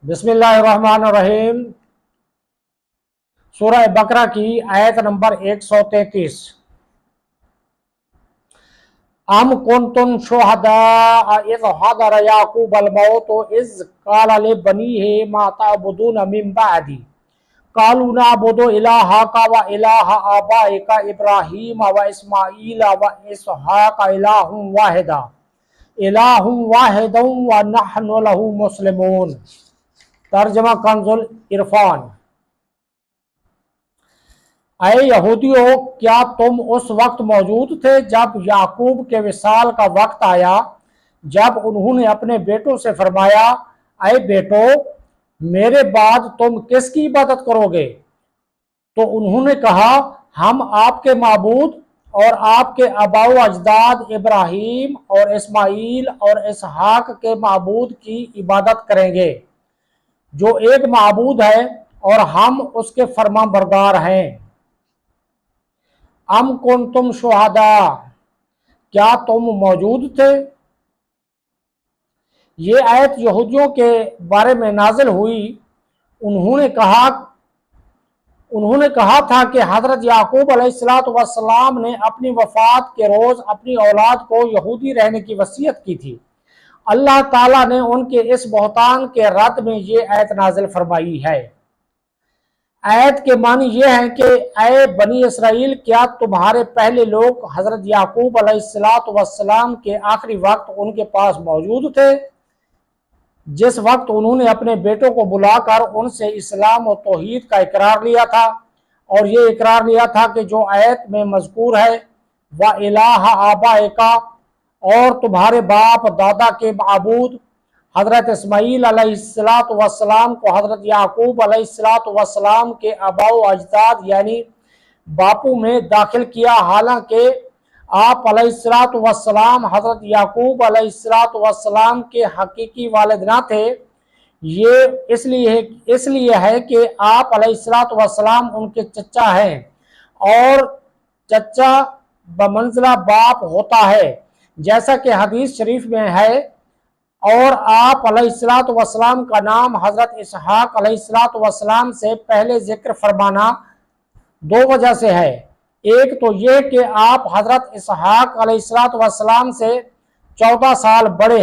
بسم اللہ الرحمن الرحیم۔ سورہ بقرہ کی آیت نمبر 133۔ ام کنتم شہداء اذ حضر یعقوب الموت اذ قال لبنیہ ما تعبدون من بعدی قالوا نعبد الہک و الہ آبائک ابراہیم و اسماعیل و اسحاق الہ واحدا ونحن له مسلمون۔ ترجمہ کنز العرفان۔ اے یہودیوں، کیا تم اس وقت موجود تھے جب یعقوب کے وصال کا وقت آیا، جب انہوں نے اپنے بیٹوں سے فرمایا، اے بیٹو، میرے بعد تم کس کی عبادت کرو گے؟ تو انہوں نے کہا، ہم آپ کے معبود اور آپ کے آباء و اجداد ابراہیم اور اسماعیل اور اسحاق کے معبود کی عبادت کریں گے، جو ایک معبود ہے اور ہم اس کے فرمان بردار ہیں۔ ام کنتم شہداء، کیا تم موجود تھے؟ یہ آیت یہودیوں کے بارے میں نازل ہوئی۔ انہوں نے کہا تھا کہ حضرت یعقوب علیہ السلام نے اپنی وفات کے روز اپنی اولاد کو یہودی رہنے کی وصیت کی تھی۔ اللہ تعالیٰ نے ان کے اس بہتان کے رد میں یہ آیت نازل فرمائی ہے۔ آیت کے معنی یہ ہیں کہ اے بنی اسرائیل، کیا تمہارے پہلے لوگ حضرت یعقوب علیہ السلام کے آخری وقت ان کے پاس موجود تھے، جس وقت انہوں نے اپنے بیٹوں کو بلا کر ان سے اسلام و توحید کا اقرار لیا تھا، اور یہ اقرار لیا تھا کہ جو آیت میں مذکور ہے، وَإِلَٰهَ آبَائِكَ، اور تمہارے باپ دادا کے معبود حضرت اسماعیل علیہ السلام کو حضرت یعقوب علیہ السلام کے آباء و اجداد یعنی باپوں میں داخل کیا، حالانکہ آپ علیہ السلام حضرت یعقوب علیہ السلام کے حقیقی والد نہ تھے۔ یہ اس لیے ہے کہ آپ علیہ السلام ان کے چچا ہیں، اور چچا بمنزلہ باپ ہوتا ہے، جیسا کہ حدیث شریف میں ہے۔ اور آپ علیہ السلام کا نام حضرت اسحاق علیہ السلام سے پہلے ذکر فرمانا دو وجہ سے ہے۔ ایک تو یہ کہ آپ حضرت اسحاق علیہ السلام سے 14 سال بڑے ہیں۔